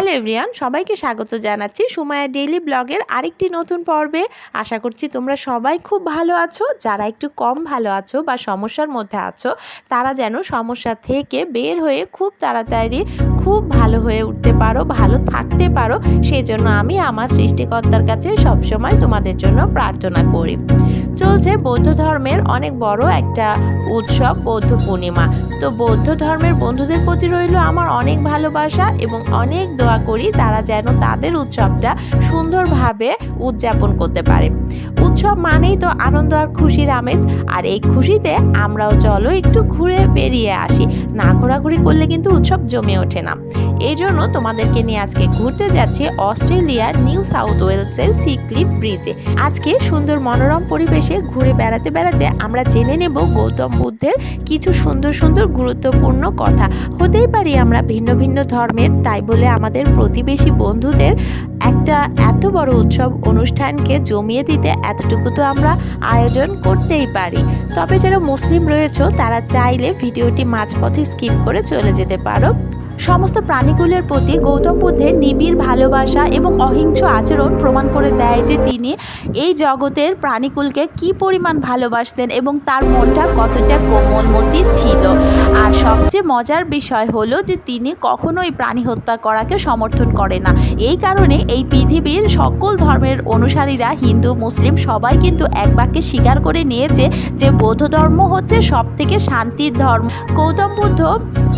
Hello everyone, সবাইকে স্বাগত জানাচ্ছি সুমাইয়া ডেইলি ব্লগের আরেকটি নতুন পর্বে। আশা করছি তোমরা সবাই খুব ভালো আছো। যারা একটু কম ভালো আছো বা সমস্যার মধ্যে আছো, তারা যেন সমস্যা থেকে বের হয়ে খুব তাড়াতাড়ি খুব ভালো হয়ে উঠতে পারো, ভালো থাকতে পারো, সেই জন্য আমি আমার সৃষ্টিকর্তার কাছে সবসময় তোমাদের জন্য প্রার্থনা করি। চলছে বৌদ্ধ ধর্মের অনেক বড় একটা উৎসব বৌদ্ধ পূর্ণিমা। তো বৌদ্ধ ধর্মের বন্ধুদের প্রতি রইল আমার অনেক ভালোবাসা এবং অনেক দোয়া করি তারা যেন তাদের উৎসবটা সুন্দরভাবে উদযাপন করতে পারে। উৎসব মানেই তো আনন্দ আর খুশির আমেজ, আর এই খুশিতে আমরাও চলো একটু ঘুরে বেরিয়ে আসি। না ঘোরাঘুরি করলে কিন্তু উৎসব জমে ওঠে না। এই জন্য তোমাদেরকে নিয়ে আজকে ঘুরতে যাচ্ছি অস্ট্রেলিয়ার নিউ সাউথ ওয়েলসের সি ক্লিফ ব্রিজে। আজকে সুন্দর মনোরম পরিবেশে ঘুরে বেড়াতে বেড়াতে আমরা জেনে নেব গৌতম বুদ্ধের কিছু সুন্দর সুন্দর গুরুত্বপূর্ণ কথা। হতেই পারি আমরা ভিন্ন ভিন্ন ধর্মের, তাই বলে আমাদের প্রতিবেশী বন্ধুদের একটা এত বড় উৎসব অনুষ্ঠানকে জমিয়ে দিতে এতটুকু তো আমরা আয়োজন করতেই পারি। তবে যারা মুসলিম রয়েছে তারা চাইলে ভিডিওটি মাঝপথে স্কিপ করে চলে যেতে পারো। সমস্ত প্রাণীগুলোর প্রতি গৌতম বুদ্ধের নিবিড় ভালোবাসা এবং অহিংস আচরণ প্রমাণ করে দেয় যে তিনি এই জগতের প্রাণীকুলকে কি পরিমাণ ভালোবাসতেন এবং তার মনটা কতটা কোমলমতি ছিল। আর সবচেয়ে মজার বিষয় হলো যে তিনি কখনোই প্রাণী হত্যা করাকে সমর্থন করে না। এই কারণে এই পৃথিবীর সকল ধর্মের অনুসারীরা, হিন্দু মুসলিম সবাই কিন্তু এক বাক্যে স্বীকার করে নিয়েছে যে বৌদ্ধ ধর্ম হচ্ছে সবথেকে শান্তির ধর্ম। গৌতম বুদ্ধ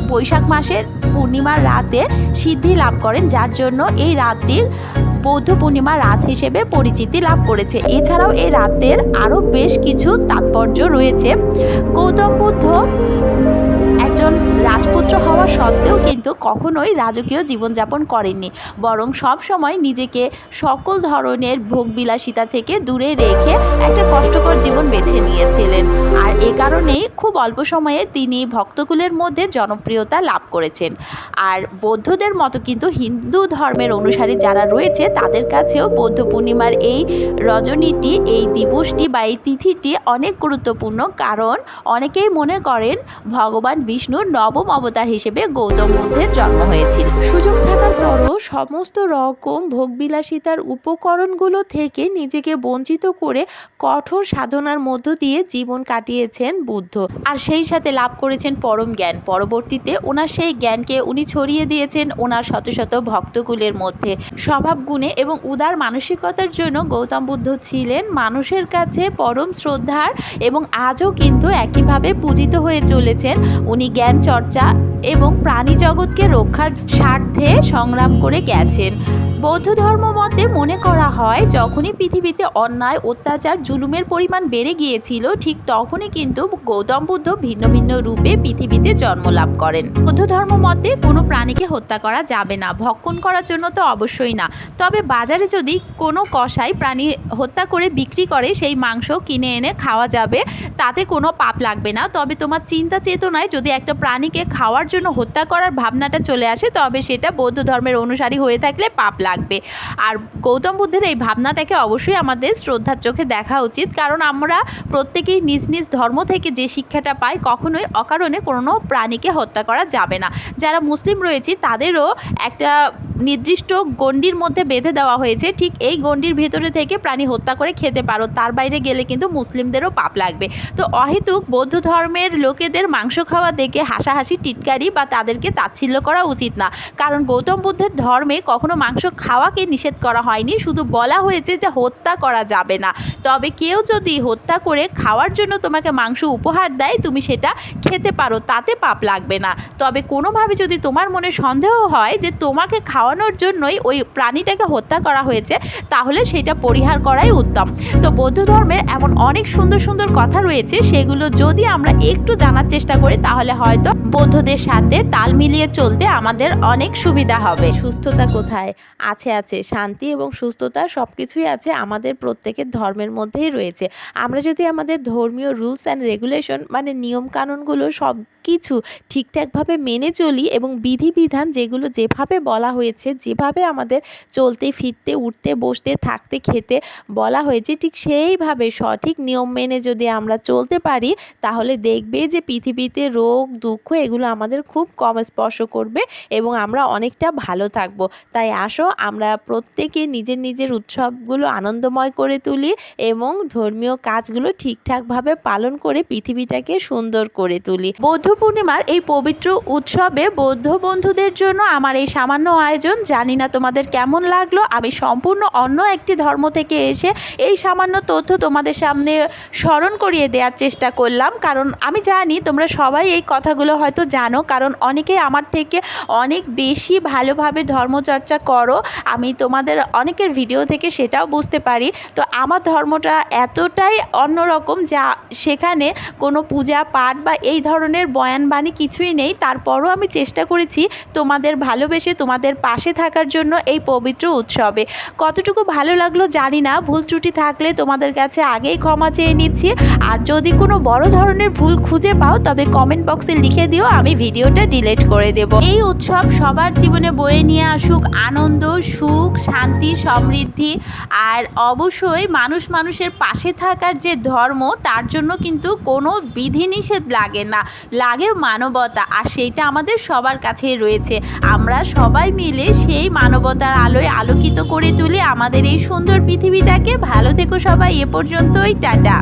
বৈশাখ মাসের পূর্ণিমার রাতে সিদ্ধি লাভ করেন, যার জন্য এই রাতটির বৌদ্ধ পূর্ণিমা রাত হিসেবে পরিচিতি লাভ করেছে। এছাড়াও এই রাতের আরও বেশ কিছু তাৎপর্য রয়েছে। গৌতম বুদ্ধ একজন রাজপুত্র হওয়া সত্ত্বেও কিন্তু কখনোই রাজকীয় জীবনযাপন করেননি, বরং সব সময় নিজেকে সকল ধরনের ভোগবিলাসিতা থেকে দূরে রেখে একটা কষ্টকর জীবন বেছে নিয়েছিলেন। আর এ কারণেই খুব অল্প সময়ে তিনি ভক্তকুলের মধ্যে জনপ্রিয়তা লাভ করেছেন। আর বৌদ্ধদের মতো কিন্তু হিন্দু ধর্মের অনুসারী যারা রয়েছে তাদের কাছেও বৌদ্ধ পূর্ণিমার এই রজনীটি, এই দিবসটি বা এই তিথিটি অনেক গুরুত্বপূর্ণ, কারণ অনেকেই মনে করেন ভগবান বিষ্ণুর নবম অবতার হিসেবে গৌতম বুদ্ধের জন্ম হয়েছিল। সুযোগ থাকার পরও সমস্ত রকম ভোগবিলাসিতার উপকরণগুলো থেকে নিজেকে বঞ্চিত করে কঠোর সাধনার মধ্য দিয়ে জীবন কাটিয়েছেন বুদ্ধ, আর সেই সাথে লাভ করেছেন পরম জ্ঞান। পরবর্তীতে ওনার সেই জ্ঞানকে উনি ছড়িয়ে দিয়েছেন ওনার শত শত ভক্তকুলের মধ্যে। স্বভাব গুণে এবং উদার মানসিকতার জন্য গৌতম বুদ্ধ ছিলেন মানুষের কাছে পরম শ্রদ্ধার এবং আজও কিন্তু একইভাবে পূজিত হয়ে চলেছেন। উনি জ্ঞান চর্চা এবং প্রাণী জগৎকে রক্ষার স্বার্থে সংগ্রাম করে গেছেন। বৌদ্ধ ধর্ম মতে মনে করা হয় যখনই পৃথিবীতে অন্যায়, অত্যাচার, জুলুমের পরিমাণ বেড়ে গিয়েছিল, ঠিক তখনই কিন্তু গৌতম বুদ্ধ ভিন্ন ভিন্ন রূপে পৃথিবীতে জন্ম লাভ করেন। বৌদ্ধ ধর্ম মতে কোনো প্রাণীকে হত্যা করা যাবে না, ভক্ষণ করার জন্য তো অবশ্যই না। তবে বাজারে যদি কোনো কসাই প্রাণী হত্যা করে বিক্রি করে, সেই মাংস কিনে এনে খাওয়া যাবে, তাতে কোনো পাপ লাগবে না। তবে তোমার চিন্তা চেতনায় যদি একটা প্রাণীকে খাওয়ার জন্য হত্যা করার ভাবনাটা চলে আসে, তবে সেটা বৌদ্ধ ধর্মের অনুসারী হয়ে থাকলে পাপ লাগবে। আর গৌতম বুদ্ধের এই ভাবনাটাকে অবশ্যই আমাদের শ্রদ্ধার চোখে দেখা উচিত, কারণ আমরা প্রত্যেকেই নিজ নিজ ধর্ম থেকে যে শিক্ষাটা পাই, কখনোই অকারণে কোনো প্রাণীকে হত্যা করা যাবে না। যারা মুসলিম রয়েছে তাদেরও একটা নির্দিষ্ট গণ্ডির মধ্যে বেঁধে দেওয়া হয়েছে, ঠিক এই গণ্ডির ভেতরে থেকে প্রাণী হত্যা করে খেতে পারো, তার বাইরে গেলে কিন্তু মুসলিমদেরও পাপ লাগবে। তো অহেতুক বৌদ্ধ ধর্মের লোকেদের মাংস খাওয়া দেখে হাসাহাসি, টিটকারি বা তাদেরকে তাচ্ছিল্য করা উচিত না, কারণ গৌতম বুদ্ধের ধর্মে কখনো মাংস খাওয়াকে নিষেধ করা হয়নি, শুধু বলা হয়েছে যে হত্যা করা যাবে না। তবে কেউ যদি হত্যা করে খাওয়ার জন্য তোমাকে মাংস উপহার দেয়, তুমি সেটা খেতে পারো, তাতে পাপ লাগবে না। তবে কোনোভাবে যদি তোমার মনে সন্দেহ হয় যে তোমাকে খাওয়ানোর জন্যই ওই প্রাণীটাকে হত্যা করা হয়েছে, তাহলে সেটা পরিহার করাই উত্তম। তো বৌদ্ধ ধর্মের এমন অনেক সুন্দর সুন্দর কথা রয়েছে, সেগুলো যদি আমরা একটু জানার চেষ্টা করি তাহলে হয়তো বৌদ্ধদের সাথে তাল মিলিয়ে চলতে আমাদের অনেক সুবিধা হবে। সুস্থতা কোথায় আছে? আছে শান্তি এবং সুস্থতা, সব কিছুই আছে আমাদের প্রত্যেকের ধর্মের মধ্যেই রয়েছে। আমরা যদি আমাদের ধর্মীয় রুলস অ্যান্ড রেগুলেশন মানে নিয়ম কানুনগুলো নিয়মগুলো সব কিছু ঠিকঠাকভাবে মেনে চলি এবং বিধিবিধান যেগুলো যেভাবে বলা হয়েছে, যেভাবে আমাদের চলতে ফিরতে উঠতে বসতে থাকতে খেতে বলা হয়েছে, ঠিক সেইভাবে সঠিক নিয়ম মেনে যদি আমরা চলতে পারি তাহলে দেখবে যে পৃথিবীতে রোগ দুঃখ এগুলো আমাদের খুব কম স্পর্শ করবে এবং আমরা অনেকটা ভালো থাকবো। তাই আসো আমরা প্রত্যেকে নিজের নিজের উৎসবগুলো আনন্দময় করে তুলি এবং ধর্মীয় কাজগুলো ঠিকঠাকভাবে পালন করে পৃথিবীটাকে সুন্দর করে তুলি। বৌদ্ধ পূর্ণিমার এই পবিত্র উৎসবে বৌদ্ধ বন্ধুদের জন্য আমার এই সামান্য আয়োজন, জানি না তোমাদের কেমন লাগলো। আমি সম্পূর্ণ অন্য একটি ধর্ম থেকে এসে এই সামান্য তথ্য তোমাদের সামনে স্মরণ করিয়ে দেওয়ার চেষ্টা করলাম, কারণ আমি জানি তোমরা সবাই এই কথাগুলো হয়তো জানো, কারণ অনেকেই আমার থেকে অনেক বেশি ভালোভাবে ধর্মচর্চা করো। আমি তোমাদের অনেকের ভিডিও থেকে সেটাও বুঝতে পারি। তো আমার ধর্মটা এতটাই অন্যরকম যা সেখানে কোনো পূজা পাঠ বা এই ধরনের বয়ানবাণী কিছুই নেই। তারপরও আমি চেষ্টা করেছি তোমাদের ভালোবেসে তোমাদের পাশে থাকার জন্য এই পবিত্র উৎসবে। কতটুকু ভালো লাগলো জানি না, ভুল ত্রুটি থাকলে তোমাদের কাছে আগেই ক্ষমা চেয়ে নিচ্ছি। আর যদি কোনো বড় ধরনের ভুল খুঁজে পাও তবে কমেন্ট বক্সে লিখে দিও, আমি ভিডিওটা ডিলিট করে দেব। এই উৎসব সবার জীবনে বয়ে নিয়ে আসুক আনন্দ, সুখ, শান্তি, সমৃদ্ধি। আর অবশ্যই মানুষ মানুষের পাশে থাকার যে ধর্ম, তার জন্য কিন্তু কোনো বিধিনিষেধ লাগে না, লাগে মানবতা। আর সেইটা আমাদের সবার কাছেই রয়েছে। আমরা সবাই মিলে সেই মানবতার আলোয় আলোকিত করে তুলি আমাদের এই সুন্দর পৃথিবীটাকে। ভালো থেকো সবাই, এ পর্যন্তই, টাটা।